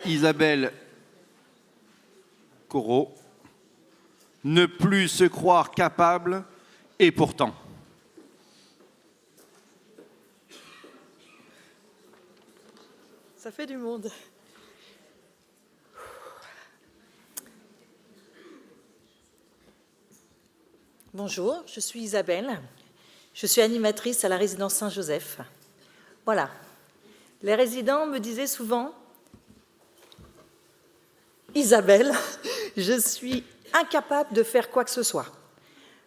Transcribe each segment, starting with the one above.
Isabelle Corot. Ne plus se croire capable, et pourtant. Ça fait du monde. Bonjour, je suis Isabelle. Je suis animatrice à la résidence Saint-Joseph. Voilà. Les résidents me disaient souvent « Isabelle, je suis incapable de faire quoi que ce soit. »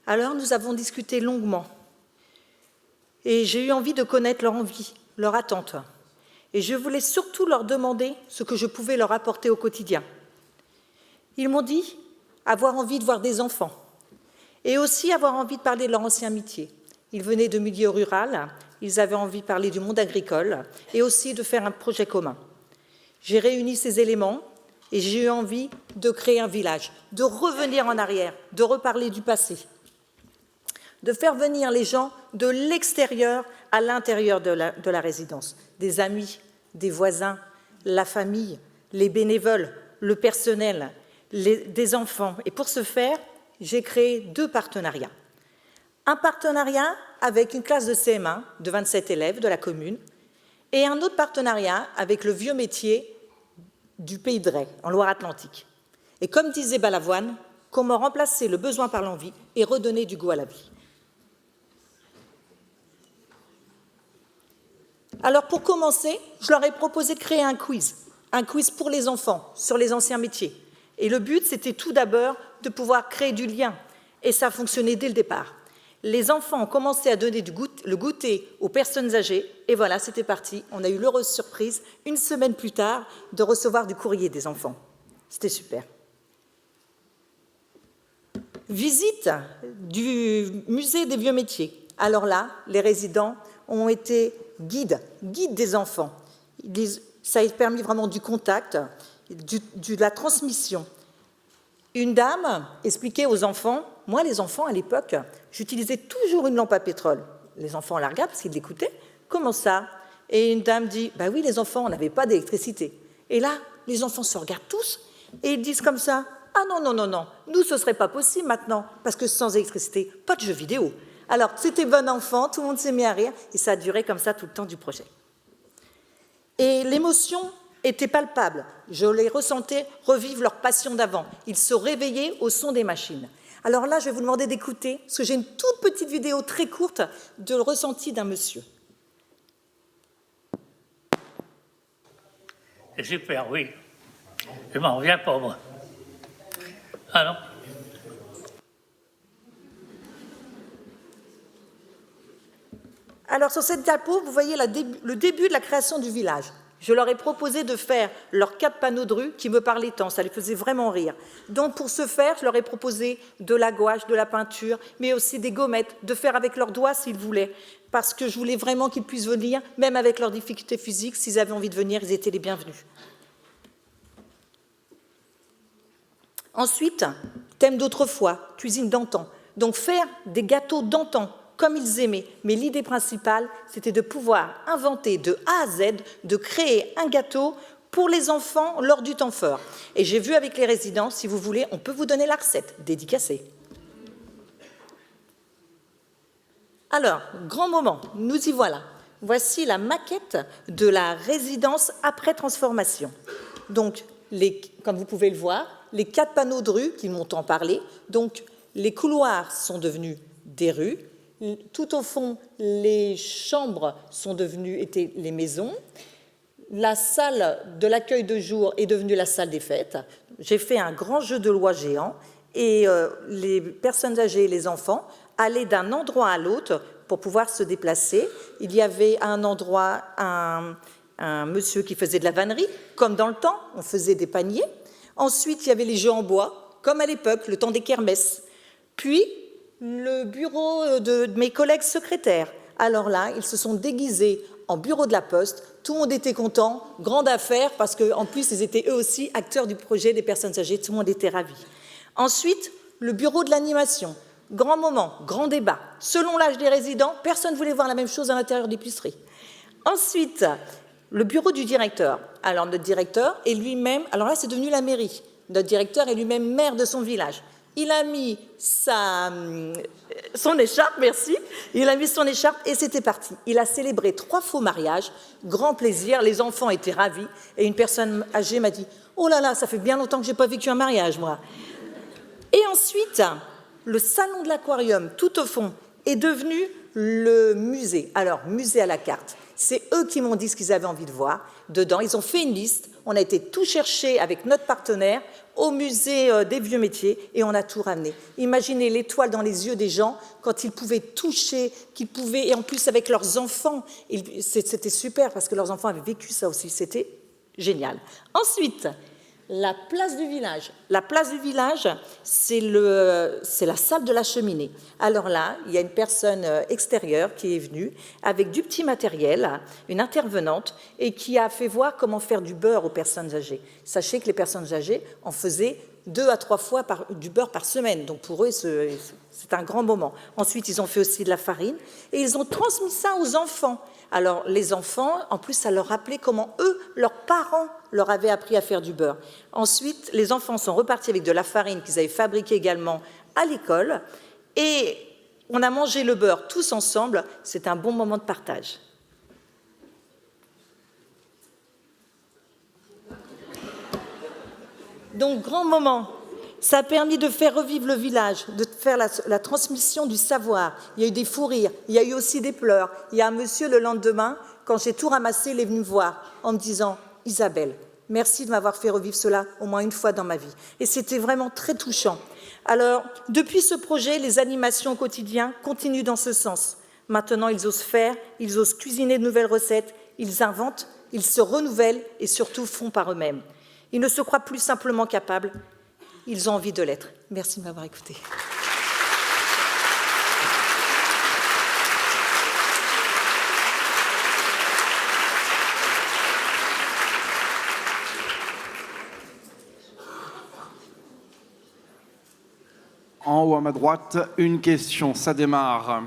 Alors nous avons discuté longuement et j'ai eu envie de connaître leur envie, leur attente. Et je voulais surtout leur demander ce que je pouvais leur apporter au quotidien. Ils m'ont dit avoir envie de voir des enfants et aussi avoir envie de parler de leur ancien métier. Ils venaient de milieu rural, ils avaient envie de parler du monde agricole et aussi de faire un projet commun. J'ai réuni ces éléments et j'ai eu envie de créer un village, de revenir en arrière, de reparler du passé, de faire venir les gens de l'extérieur à l'intérieur de la résidence, des amis, des voisins, la famille, les bénévoles, le personnel, des enfants. Et pour ce faire, j'ai créé 2 partenariats. Un partenariat avec une classe de CM1 de 27 élèves de la commune et un autre partenariat avec le vieux métier du Pays de Retz, en Loire-Atlantique. Et comme disait Balavoine, comment remplacer le besoin par l'envie et redonner du goût à la vie. Alors pour commencer, je leur ai proposé de créer un quiz pour les enfants sur les anciens métiers. Et le but, c'était tout d'abord de pouvoir créer du lien. Et ça a fonctionné dès le départ. Les enfants ont commencé à donner le goûter aux personnes âgées, et voilà, c'était parti. On a eu l'heureuse surprise, une semaine plus tard, de recevoir du courrier des enfants. C'était super. Visite du musée des vieux métiers. Alors là, les résidents ont été guides des enfants. Ça a permis vraiment du contact, de la transmission. Une dame expliquait aux enfants, moi les enfants à l'époque, j'utilisais toujours une lampe à pétrole. Les enfants la regardent parce qu'ils l'écoutaient. Comment ça? Et une dame dit, bah oui les enfants, on n'avait pas d'électricité. Et là, les enfants se regardent tous et ils disent comme ça, ah non, non, non, non, nous ce ne serait pas possible maintenant, parce que sans électricité, pas de jeux vidéo. Alors c'était bon enfant, tout le monde s'est mis à rire et ça a duré comme ça tout le temps du projet. Et l'émotion était palpable. Je les ressentais revivre leur passion d'avant. Ils se réveillaient au son des machines. Alors là, je vais vous demander d'écouter, parce que j'ai une toute petite vidéo très courte de le ressenti d'un monsieur. C'est super, oui. Je m'en reviens pas, moi. Ah non? Alors sur cette diapo, vous voyez le début de la création du village. Je leur ai proposé de faire leurs 4 panneaux de rue qui me parlaient tant, ça les faisait vraiment rire. Donc pour ce faire, je leur ai proposé de la gouache, de la peinture, mais aussi des gommettes, de faire avec leurs doigts s'ils voulaient, parce que je voulais vraiment qu'ils puissent venir, même avec leurs difficultés physiques, s'ils avaient envie de venir, ils étaient les bienvenus. Ensuite, thème d'autrefois, cuisine d'antan. Donc faire des gâteaux d'antan, comme ils aimaient. Mais l'idée principale, c'était de pouvoir inventer de A à Z, de créer un gâteau pour les enfants lors du temps fort. Et j'ai vu avec les résidents, si vous voulez, on peut vous donner la recette dédicacée. Alors, grand moment, nous y voilà. Voici la maquette de la résidence après transformation. Donc, comme vous pouvez le voir, les 4 panneaux de rue qui m'ont tant parlé. Donc, les couloirs sont devenus des rues. Tout au fond, les chambres étaient les maisons. La salle de l'accueil de jour est devenue la salle des fêtes. J'ai fait un grand jeu de loi géant et les personnes âgées et les enfants allaient d'un endroit à l'autre pour pouvoir se déplacer. Il y avait à un endroit un monsieur qui faisait de la vannerie, comme dans le temps, on faisait des paniers. Ensuite, il y avait les jeux en bois, comme à l'époque, le temps des kermesses. Puis, le bureau de mes collègues secrétaires. Alors là, ils se sont déguisés en bureau de la Poste. Tout le monde était content, grande affaire, parce qu'en plus, ils étaient eux aussi acteurs du projet des personnes âgées. Tout le monde était ravi. Ensuite, le bureau de l'animation. Grand moment, grand débat. Selon l'âge des résidents, personne ne voulait voir la même chose à l'intérieur d'épicerie. Ensuite, Le bureau du directeur. Alors, notre directeur est lui-même... Alors là, c'est devenu la mairie. Notre directeur est lui-même maire de son village. Il a mis son écharpe, merci. Il a mis son écharpe et c'était parti. Il a célébré 3 faux mariages, grand plaisir, les enfants étaient ravis. Et une personne âgée m'a dit « Oh là là, ça fait bien longtemps que je n'ai pas vécu un mariage, moi ». Et ensuite, le salon de l'aquarium, tout au fond, est devenu le musée. Alors, musée à la carte. C'est eux qui m'ont dit ce qu'ils avaient envie de voir. Dedans, ils ont fait une liste. On a été tout chercher avec notre partenaire au musée des vieux métiers et on a tout ramené. Imaginez l'étoile dans les yeux des gens quand ils pouvaient toucher, qu'ils pouvaient, et en plus avec leurs enfants. C'était super parce que leurs enfants avaient vécu ça aussi. C'était génial. Ensuite, la place du village. La place du village, c'est la salle de la cheminée. Alors là, il y a une personne extérieure qui est venue avec du petit matériel, une intervenante, et qui a fait voir comment faire du beurre aux personnes âgées. Sachez que les personnes âgées en faisaient 2 à 3 fois du beurre par semaine. Donc pour eux, c'est un grand moment. Ensuite, ils ont fait aussi de la farine et ils ont transmis ça aux enfants. Alors les enfants, en plus, ça leur rappelait comment eux, leurs parents, leur avaient appris à faire du beurre. Ensuite, les enfants sont repartis avec de la farine qu'ils avaient fabriquée également à l'école et on a mangé le beurre tous ensemble. C'est un bon moment de partage. Donc, grand moment. Ça a permis de faire revivre le village, de faire la transmission du savoir. Il y a eu des fous rires, il y a eu aussi des pleurs. Il y a un monsieur, le lendemain, quand j'ai tout ramassé, il est venu me voir en me disant « Isabelle, merci de m'avoir fait revivre cela au moins une fois dans ma vie. » Et c'était vraiment très touchant. Alors, depuis ce projet, les animations au quotidien continuent dans ce sens. Maintenant, ils osent faire, ils osent cuisiner de nouvelles recettes, ils inventent, ils se renouvellent et surtout font par eux-mêmes. Ils ne se croient plus simplement capables, ils ont envie de l'être. Merci de m'avoir écouté. En haut à ma droite, une question, ça démarre.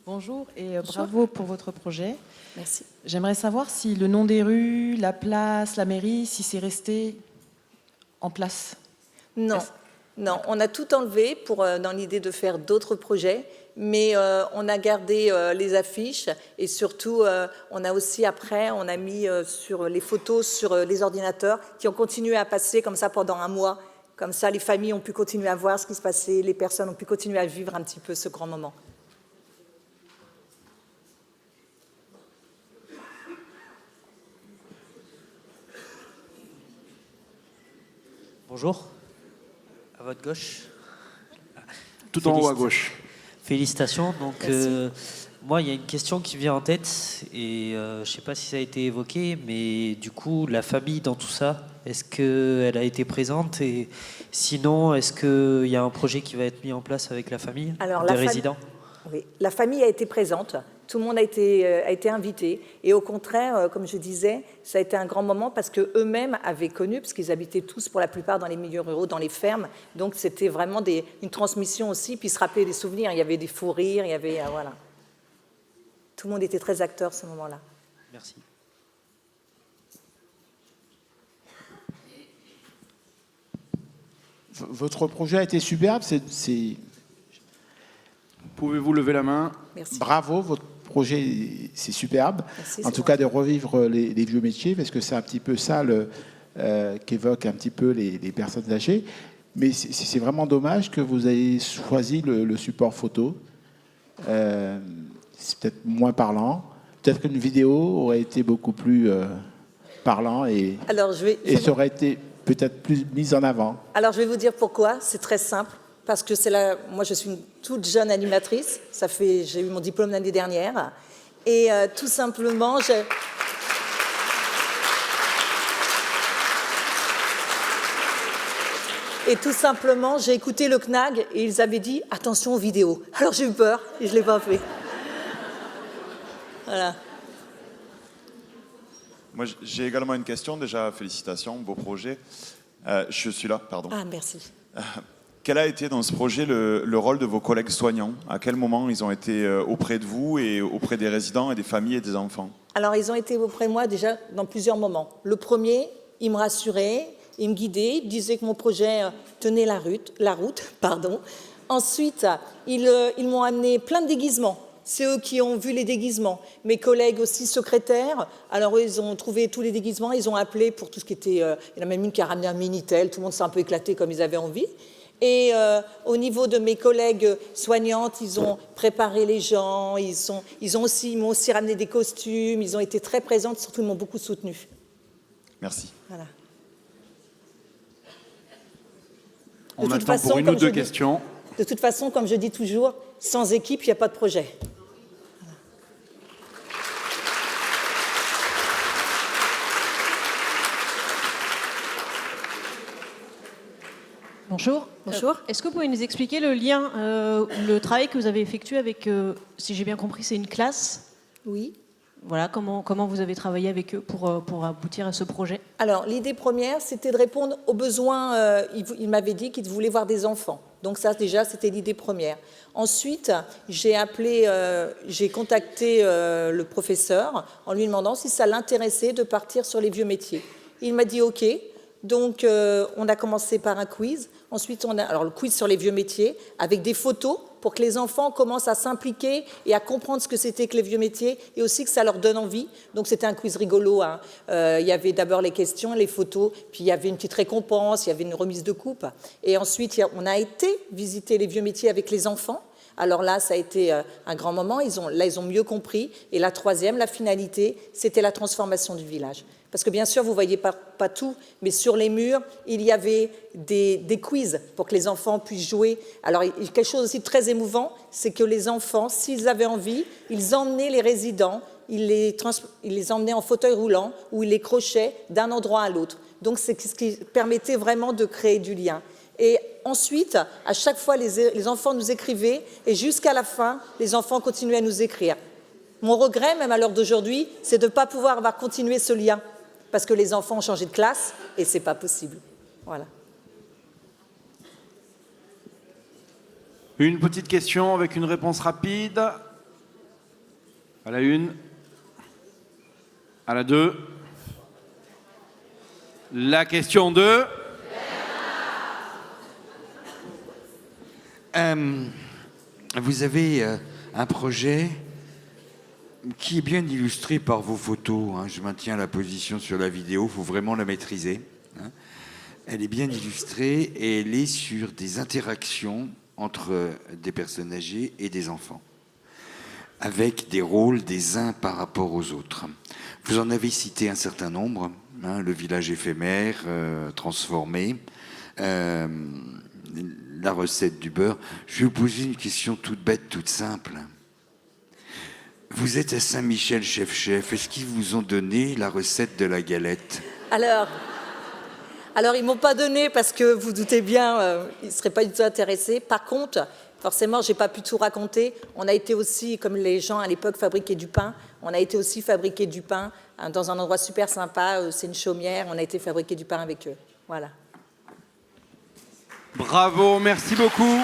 Bonjour et bravo pour votre projet. Merci. J'aimerais savoir si le nom des rues, la place, la mairie, si c'est resté en place. Non, non, on a tout enlevé dans l'idée de faire d'autres projets, mais on a gardé les affiches et surtout, on a aussi après, on a mis sur les photos sur les ordinateurs qui ont continué à passer comme ça pendant un mois. Comme ça, les familles ont pu continuer à voir ce qui se passait, les personnes ont pu continuer à vivre un petit peu ce grand moment. Bonjour, à votre gauche. Tout en haut à gauche. Félicitations. Donc, moi, il y a une question qui vient en tête et je ne sais pas si ça a été évoqué, mais du coup, la famille dans tout ça, est-ce qu'elle a été présente et sinon, est-ce qu'il y a un projet qui va être mis en place avec la famille, des résidents? Oui, la famille a été présente. Tout le monde a été invité. Et au contraire, comme je disais, ça a été un grand moment parce qu'eux-mêmes avaient connu, parce qu'ils habitaient tous pour la plupart dans les milieux ruraux, dans les fermes. Donc c'était vraiment une transmission aussi, puis se rappeler des souvenirs. Il y avait des fous rires, il y avait... voilà. Tout le monde était très acteur ce moment-là. Merci. Votre projet a été superbe. Pouvez-vous lever la main? Merci. Bravo, votre projet, c'est superbe. Merci, en tout cas, de revivre les vieux métiers, parce que c'est un petit peu ça qu'évoquent un petit peu les personnes âgées. Mais c'est vraiment dommage que vous ayez choisi le support photo. C'est peut-être moins parlant. Peut-être qu'une vidéo aurait été beaucoup plus parlant et ça aurait été peut-être plus mise en avant. Alors, je vais vous dire pourquoi. C'est très simple. Parce que moi, je suis une toute jeune animatrice. J'ai eu mon diplôme l'année dernière. Et tout simplement, j'ai écouté le CNAG et ils avaient dit « Attention aux vidéos ». Alors, j'ai eu peur et je ne l'ai pas fait. Voilà. Moi, j'ai également une question. Déjà, félicitations, beau projet. Je suis là, pardon. Ah, merci. Quel a été dans ce projet le rôle de vos collègues soignants? À quel moment ils ont été auprès de vous et auprès des résidents et des familles et des enfants? Alors, ils ont été auprès de moi déjà dans plusieurs moments. Le premier, ils me rassuraient, ils me guidaient, ils disaient que mon projet tenait la route. Ensuite, ils m'ont amené plein de déguisements. C'est eux qui ont vu les déguisements. Mes collègues aussi secrétaires, alors eux, ils ont trouvé tous les déguisements, ils ont appelé pour tout ce qui était... il y en a même une qui a ramené un Minitel, tout le monde s'est un peu éclaté comme ils avaient envie. Et au niveau de mes collègues soignantes, ils ont préparé les gens, ils m'ont aussi ramené des costumes, ils ont été très présents, surtout ils m'ont beaucoup soutenue. Merci. Voilà. On a le temps pour une ou deux questions. De toute façon, comme je dis toujours, sans équipe, il n'y a pas de projet. Bonjour. Bonjour. Est-ce que vous pouvez nous expliquer le lien, le travail que vous avez effectué avec, si j'ai bien compris, c'est une classe? Oui. Voilà, comment vous avez travaillé avec eux pour aboutir à ce projet? Alors, l'idée première, c'était de répondre aux besoins. Il m'avait dit qu'il voulait voir des enfants. Donc ça, déjà, c'était l'idée première. Ensuite, j'ai contacté le professeur en lui demandant si ça l'intéressait de partir sur les vieux métiers. Il m'a dit OK. Donc, on a commencé par un quiz. Ensuite, alors le quiz sur les vieux métiers avec des photos pour que les enfants commencent à s'impliquer et à comprendre ce que c'était que les vieux métiers et aussi que ça leur donne envie. Donc, c'était un quiz rigolo. Hein. Il y avait d'abord les questions, les photos, puis il y avait une petite récompense, il y avait une remise de coupe. Et ensuite, on a été visiter les vieux métiers avec les enfants. Alors là, ça a été un grand moment. Ils ont mieux compris. Et la troisième, la finalité, c'était la transformation du village. Parce que bien sûr, vous ne voyez pas tout, mais sur les murs, il y avait des quiz pour que les enfants puissent jouer. Alors, quelque chose aussi de très émouvant, c'est que les enfants, s'ils avaient envie, ils emmenaient les résidents, ils les emmenaient en fauteuil roulant ou ils les crochaient d'un endroit à l'autre. Donc, c'est ce qui permettait vraiment de créer du lien. Et ensuite, à chaque fois, les enfants nous écrivaient et jusqu'à la fin, les enfants continuaient à nous écrire. Mon regret, même à l'heure d'aujourd'hui, c'est de ne pas pouvoir avoir continué ce lien. Parce que les enfants ont changé de classe et ce n'est pas possible. Voilà. Une petite question avec une réponse rapide. À la une. À la deux. La question 2. Vous avez un projet qui est bien illustré par vos photos. Hein. Je maintiens la position sur la vidéo, il faut vraiment la maîtriser. Hein. Elle est bien illustrée et elle est sur des interactions entre des personnes âgées et des enfants, avec des rôles des uns par rapport aux autres. Vous en avez cité un certain nombre, hein, le village éphémère, transformé, la recette du beurre. Je vais vous poser une question toute bête, toute simple. Vous êtes à Saint-Michel, chef. Est-ce qu'ils vous ont donné la recette de la galette? Alors ils ne m'ont pas donné parce que vous doutez bien, ils ne seraient pas du tout intéressés. Par contre, forcément, je n'ai pas pu tout raconter. On a été aussi, comme les gens à l'époque fabriquaient du pain, on a été aussi fabriquer du pain dans un endroit super sympa. C'est une chaumière. On a été fabriquer du pain avec eux. Voilà. Bravo, merci beaucoup.